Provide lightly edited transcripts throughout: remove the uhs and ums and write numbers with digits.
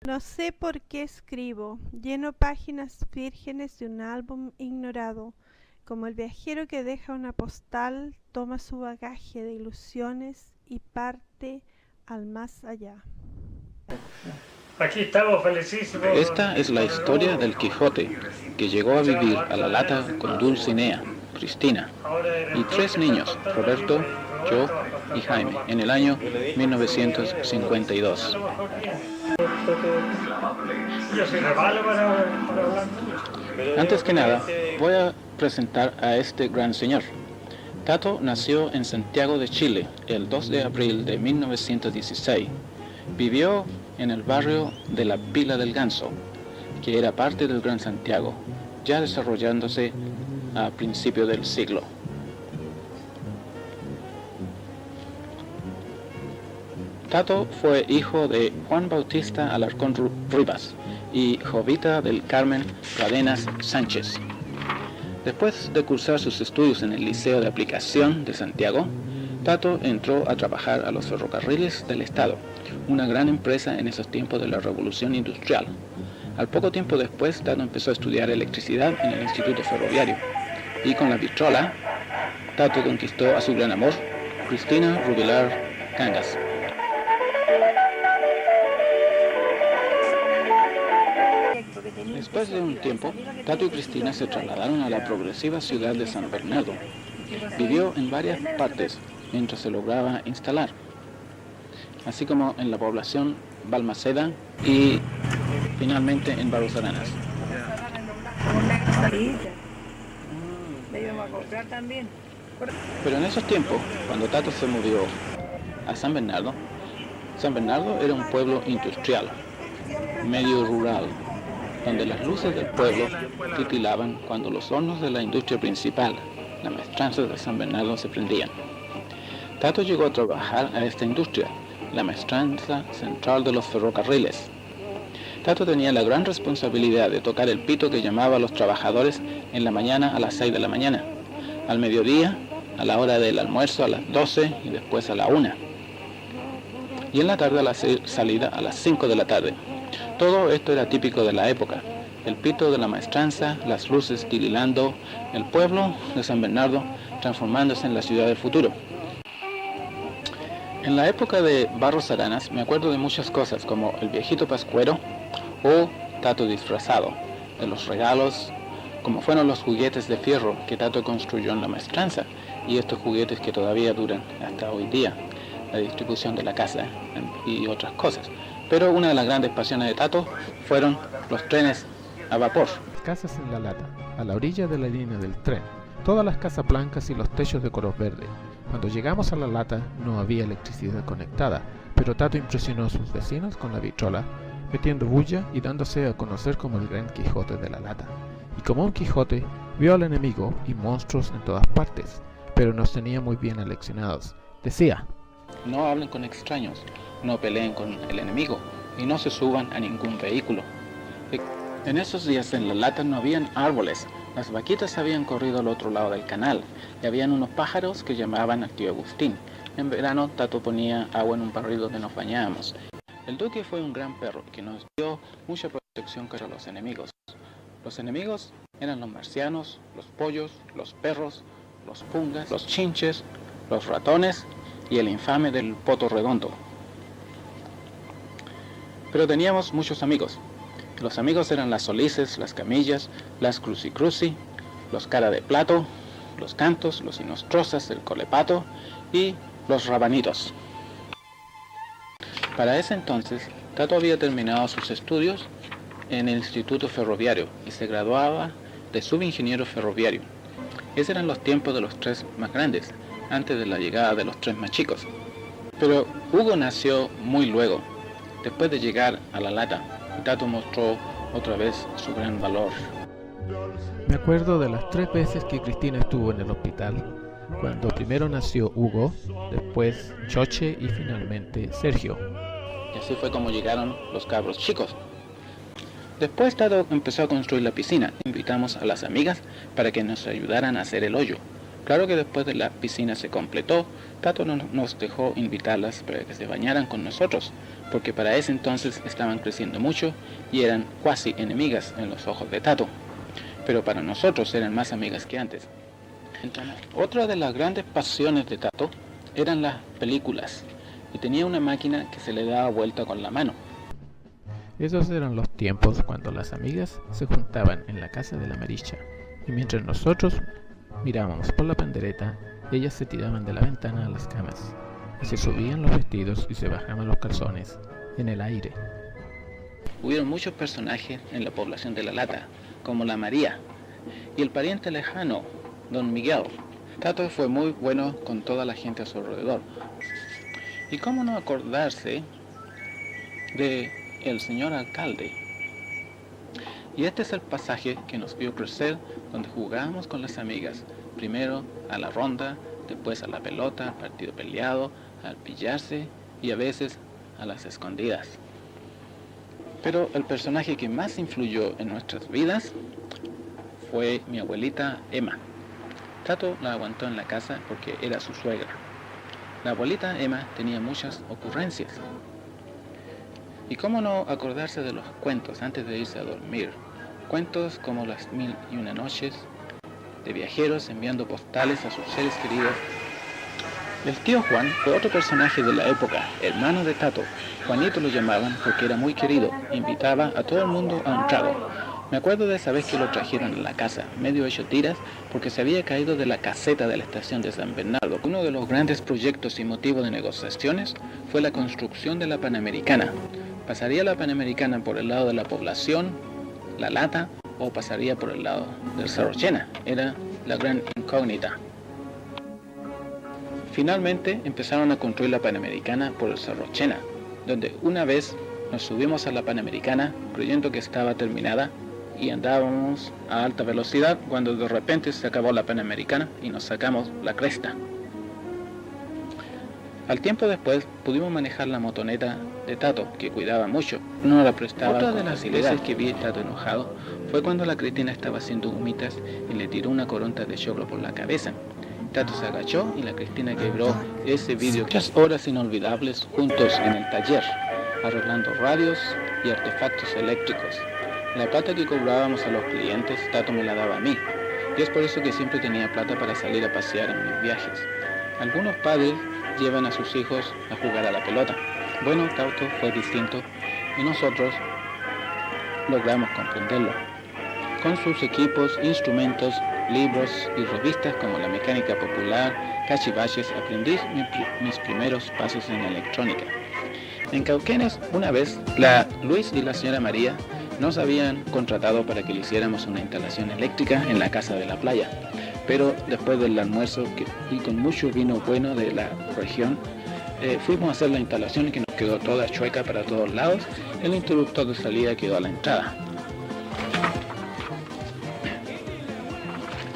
No sé por qué escribo, lleno páginas vírgenes de un álbum ignorado, como el viajero que deja una postal, toma su bagaje de ilusiones y parte al más allá. Aquí estamos felicísimos. Esta es la historia del Quijote, que llegó a vivir a La Lata con Dulcinea, Cristina, y 3 niños, Roberto, yo y Jaime, en el año 1952. Yo soy revalo para hablar. Antes que nada, voy a presentar a este gran señor. Tato nació en Santiago de Chile el 2 de abril de 1916. Vivió en el barrio de la Pila del Ganso, que era parte del Gran Santiago, ya desarrollándose a principios del siglo. Tato fue hijo de Juan Bautista Alarcón Rivas y Jovita del Carmen Cadenas Sánchez. Después de cursar sus estudios en el Liceo de Aplicación de Santiago, Tato entró a trabajar a los ferrocarriles del Estado, una gran empresa en esos tiempos de la Revolución Industrial. Al poco tiempo después, Tato empezó a estudiar electricidad en el Instituto Ferroviario, y con la vitrola, Tato conquistó a su gran amor, Cristina Rubilar Cangas. Después de un tiempo, Tato y Cristina se trasladaron a la progresiva ciudad de San Bernardo. Vivió en varias partes mientras se lograba instalar, así como en la población Balmaceda y finalmente en Barros Aranas. Pero en esos tiempos, cuando Tato se mudó a San Bernardo era un pueblo industrial, medio rural, donde las luces del pueblo titilaban cuando los hornos de la industria principal, la maestranza de San Bernardo, se prendían. Tato llegó a trabajar a esta industria, la maestranza central de los ferrocarriles. Tato tenía la gran responsabilidad de tocar el pito que llamaba a los trabajadores en la mañana a las 6 de la mañana, al mediodía, a la hora del almuerzo a las 12 y después a la 1, y en la tarde a la salida a las 5 de la tarde. Todo esto era típico de la época: el pito de la maestranza, las luces titilando, el pueblo de San Bernardo transformándose en la ciudad del futuro. En la época de Barros Aranas me acuerdo de muchas cosas, como el viejito pascuero o Tato disfrazado, de los regalos, como fueron los juguetes de fierro que Tato construyó en la maestranza, y estos juguetes que todavía duran hasta hoy día, la distribución de la casa y otras cosas. Pero una de las grandes pasiones de Tato fueron los trenes a vapor. Casas en La Lata, a la orilla de la línea del tren, todas las casas blancas y los techos de color verde. Cuando llegamos a La Lata no había electricidad conectada, pero Tato impresionó a sus vecinos con la vitrola, metiendo bulla y dándose a conocer como el Gran Quijote de La Lata. Y como un Quijote, vio al enemigo y monstruos en todas partes, pero nos tenía muy bien aleccionados. Decía: no hablen con extraños, no peleen con el enemigo y no se suban a ningún vehículo. En esos días en La Lata no habían árboles, las vaquitas habían corrido al otro lado del canal y habían unos pájaros que llamaban al tío Agustín. En verano Tato ponía agua en un barril donde nos bañábamos. El duque fue un gran perro que nos dio mucha protección contra los enemigos. Los enemigos eran los marcianos, los pollos, los perros, los pungas, los chinches, los ratones y el infame del poto redondo. Pero teníamos muchos amigos. Los amigos eran las Solices, las Camillas, las Cruci, los Cara de Plato, los Cantos, los Inostrosas, el Colepato y los Rabanitos. Para ese entonces, Tato había terminado sus estudios en el Instituto Ferroviario y se graduaba de subingeniero ferroviario. Esos eran los tiempos de los 3 más grandes, antes de la llegada de los 3 más chicos. Pero Hugo nació muy luego, después de llegar a La Lata, y Tato mostró otra vez su gran valor. Me acuerdo de las 3 veces que Cristina estuvo en el hospital, cuando primero nació Hugo, después Choche y finalmente Sergio. Y así fue como llegaron los cabros chicos. Después Tato empezó a construir la piscina. Invitamos a las amigas para que nos ayudaran a hacer el hoyo. Claro que después de la piscina se completó, Tato nos dejó invitarlas para que se bañaran con nosotros, porque para ese entonces estaban creciendo mucho y eran cuasi enemigas en los ojos de Tato, pero para nosotros eran más amigas que antes. Otra de las grandes pasiones de Tato eran las películas, y tenía una máquina que se le daba vuelta con la mano. Esos eran los tiempos cuando las amigas se juntaban en la casa de la Maricha, y mientras nosotros mirábamos por la pandereta, ellas se tiraban de la ventana a las camas, y se subían los vestidos y se bajaban los calzones en el aire. Hubieron muchos personajes en la población de La Lata, como la María, y el pariente lejano, Don Miguel. Tato fue muy bueno con toda la gente a su alrededor. ¿Y cómo no acordarse de el señor alcalde? Y este es el pasaje que nos vio crecer, donde jugábamos con las amigas, primero a la ronda, después a la pelota, al partido peleado, al pillarse y a veces a las escondidas. Pero el personaje que más influyó en nuestras vidas fue mi abuelita Emma. Tato la aguantó en la casa porque era su suegra. La abuelita Emma tenía muchas ocurrencias. Y cómo no acordarse de los cuentos antes de irse a dormir. Cuentos como las 1001 noches, de viajeros enviando postales a sus seres queridos. El tío Juan fue otro personaje de la época, hermano de Tato. Juanito lo llamaban porque era muy querido, invitaba a todo el mundo a un trago. Me acuerdo de esa vez que lo trajeron a la casa, medio hecho tiras, porque se había caído de la caseta de la estación de San Bernardo. Uno de los grandes proyectos y motivos de negociaciones fue la construcción de la Panamericana. ¿Pasaría la Panamericana por el lado de la población, La Lata, o pasaría por el lado del Cerro Chena? Era la gran incógnita. Finalmente empezaron a construir la Panamericana por el Cerro Chena, donde una vez nos subimos a la Panamericana creyendo que estaba terminada y andábamos a alta velocidad cuando de repente se acabó la Panamericana y nos sacamos la cresta. Al tiempo después pudimos manejar la motoneta de Tato, que cuidaba mucho, no la prestaba. Otra de las veces que vi a Tato enojado fue cuando la Cristina estaba haciendo humitas y le tiró una coronta de choclo por la cabeza. Tato se agachó y la Cristina quebró ese vidrio. Muchas horas inolvidables juntos en el taller, arreglando radios y artefactos eléctricos. La plata que cobrábamos a los clientes, Tato me la daba a mí, y es por eso que siempre tenía plata para salir a pasear en mis viajes. Algunos padres llevan a sus hijos a jugar a la pelota. Bueno, Tato fue distinto y nosotros logramos comprenderlo. Con sus equipos, instrumentos, libros y revistas como La Mecánica Popular, Cachivaches, aprendí mis primeros pasos en electrónica. En Cauquenes, una vez, la Luis y la señora María nos habían contratado para que le hiciéramos una instalación eléctrica en la casa de la playa. Pero después del almuerzo y con mucho vino bueno de la región, fuimos a hacer la instalación que nos quedó toda chueca para todos lados. El interruptor de salida quedó a la entrada.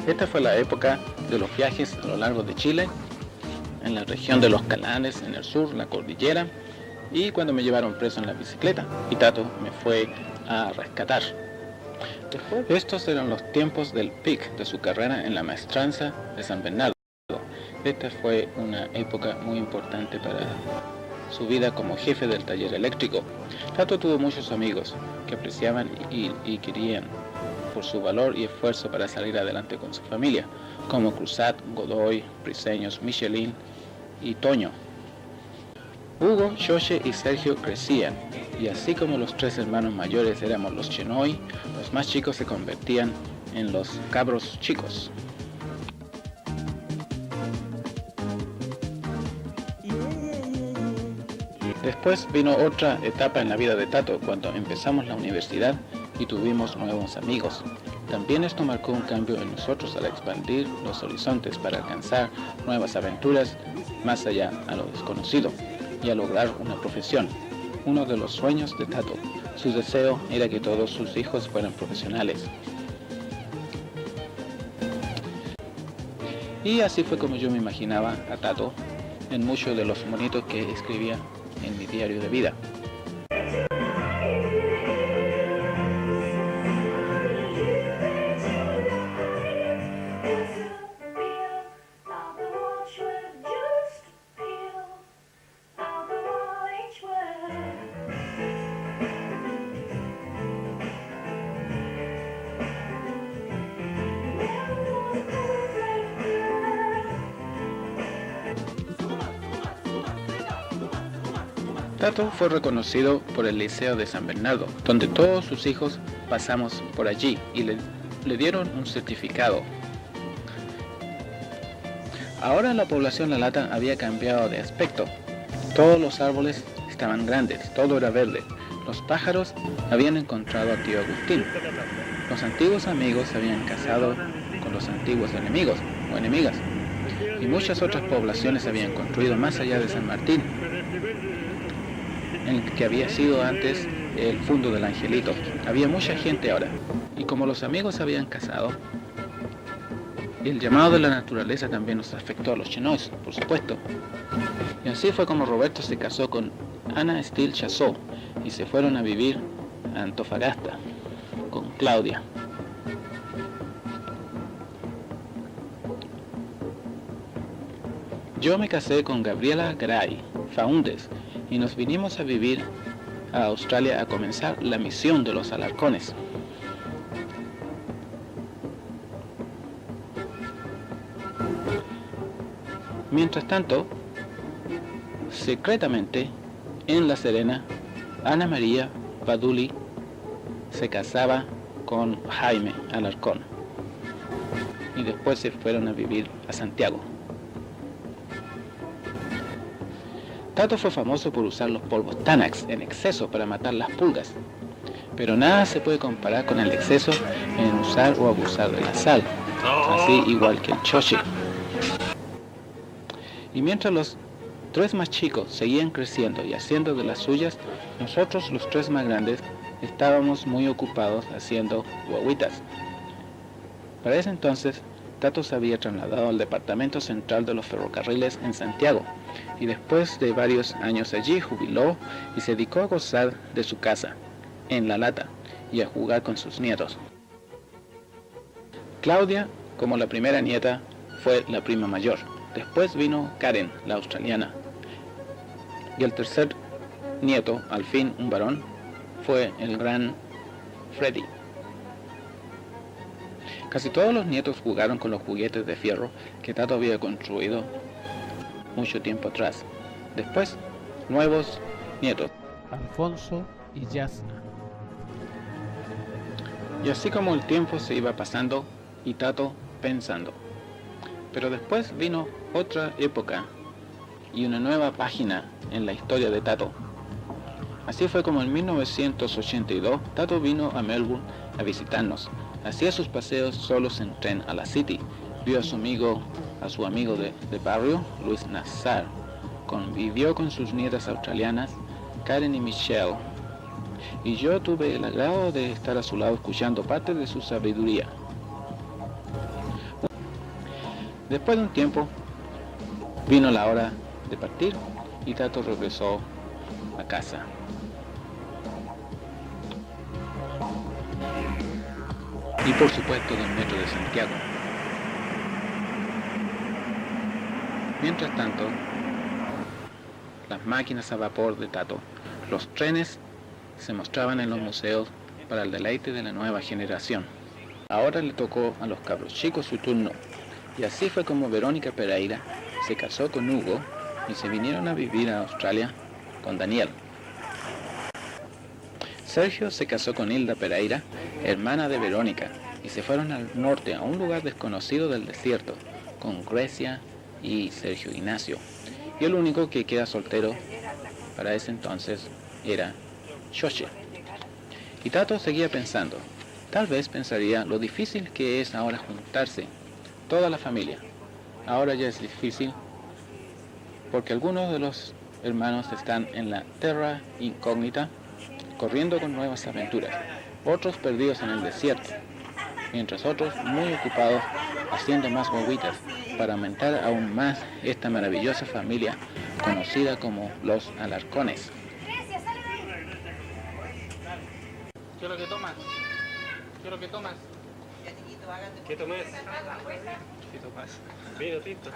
Esta fue la época de los viajes a lo largo de Chile, en la región de los Calanes, en el sur, la cordillera, y cuando me llevaron preso en la bicicleta y Tato me fue a rescatar. Estos eran los tiempos del pic de su carrera en la maestranza de San Bernardo. Esta fue una época muy importante para su vida como jefe del taller eléctrico. Tato tuvo muchos amigos que apreciaban y querían por su valor y esfuerzo para salir adelante con su familia, como Cruzat, Godoy, Briceños, Michelin y Toño. Hugo, Xoche y Sergio crecían, y así como los tres hermanos mayores éramos los Chenoy, los más chicos se convertían en los cabros chicos. Después vino otra etapa en la vida de Tato, cuando empezamos la universidad y tuvimos nuevos amigos. También esto marcó un cambio en nosotros al expandir los horizontes para alcanzar nuevas aventuras más allá a lo desconocido y a lograr una profesión. Uno de los sueños de Tato, su deseo era que todos sus hijos fueran profesionales. Y así fue como yo me imaginaba a Tato en muchos de los monitos que escribía en mi diario de vida. Tato fue reconocido por el Liceo de San Bernardo, donde todos sus hijos pasamos por allí y le dieron un certificado. Ahora la población La Lata había cambiado de aspecto. Todos los árboles estaban grandes, todo era verde. Los pájaros habían encontrado a tío Agustín. Los antiguos amigos se habían casado con los antiguos enemigos o enemigas. Y muchas otras poblaciones se habían construido más allá de San Martín, en el que había sido antes el fundo del Angelito. Había mucha gente ahora. Y como los amigos se habían casado, el llamado de la naturaleza también nos afectó a los chenois, por supuesto. Y así fue como Roberto se casó con Ana Steele Chazó y se fueron a vivir a Antofagasta con Claudia. Yo me casé con Gabriela Garay Faúndez y nos vinimos a vivir a Australia a comenzar la misión de los Alarcones. Mientras tanto, secretamente, en La Serena, Ana María Baduli se casaba con Jaime Alarcón y después se fueron a vivir a Santiago. Tato fue famoso por usar los polvos Tanax en exceso para matar las pulgas, pero nada se puede comparar con el exceso en usar o abusar de la sal, así igual que el choche. Y mientras los tres más chicos seguían creciendo y haciendo de las suyas, nosotros los tres más grandes estábamos muy ocupados haciendo guaguitas. Para ese entonces, Tato se había trasladado al departamento central de los ferrocarriles en Santiago y después de varios años allí jubiló y se dedicó a gozar de su casa, en La Lata, y a jugar con sus nietos. Claudia, como la primera nieta, fue la prima mayor. Después vino Karen, la australiana. Y el tercer nieto, al fin un varón, fue el gran Freddy. Casi todos los nietos jugaron con los juguetes de fierro que Tato había construido mucho tiempo atrás. Después, nuevos nietos. Alfonso y Yasna. Y así como el tiempo se iba pasando y Tato pensando. Pero después vino otra época y una nueva página en la historia de Tato. Así fue como en 1982 Tato vino a Melbourne a visitarnos. Hacía sus paseos solos en tren a la City. Vio a su amigo de barrio, Luis Nassar. Convivió con sus nietas australianas, Karen y Michelle. Y yo tuve el agrado de estar a su lado escuchando parte de su sabiduría. Después de un tiempo, vino la hora de partir y Tato regresó a casa. Y por supuesto del metro de Santiago. Mientras tanto, las máquinas a vapor de Tato, los trenes se mostraban en los museos para el deleite de la nueva generación. Ahora le tocó a los cabros chicos su turno. Y así fue como Verónica Pereira se casó con Hugo y se vinieron a vivir a Australia con Daniel. Sergio se casó con Hilda Pereira, hermana de Verónica, y se fueron al norte a un lugar desconocido del desierto, con Grecia y Sergio Ignacio. Y el único que queda soltero para ese entonces era Xoche. Y Tato seguía pensando, tal vez pensaría lo difícil que es ahora juntarse toda la familia. Ahora ya es difícil porque algunos de los hermanos están en la terra incógnita, corriendo con nuevas aventuras, otros perdidos en el desierto, mientras otros muy ocupados haciendo más guaguitas para aumentar aún más esta maravillosa familia conocida como los Alarcones. ¿Qué es lo que tomas? ¿Qué es lo que tomas? ¿Qué tomas? ¿Qué tomas? Vino tinto.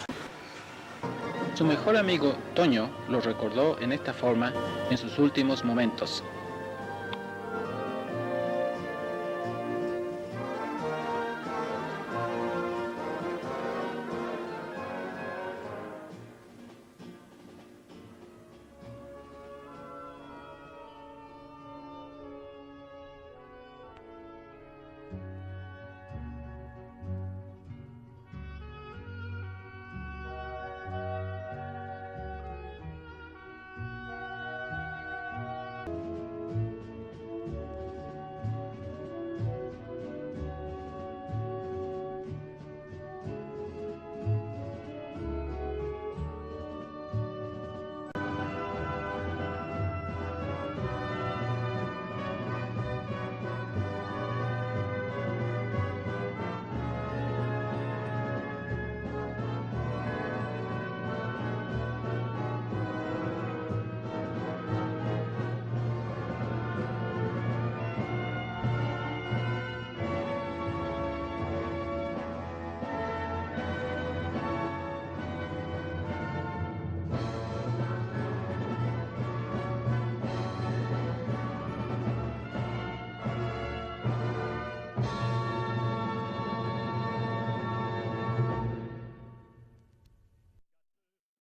Su mejor amigo, Toño, lo recordó en esta forma en sus últimos momentos.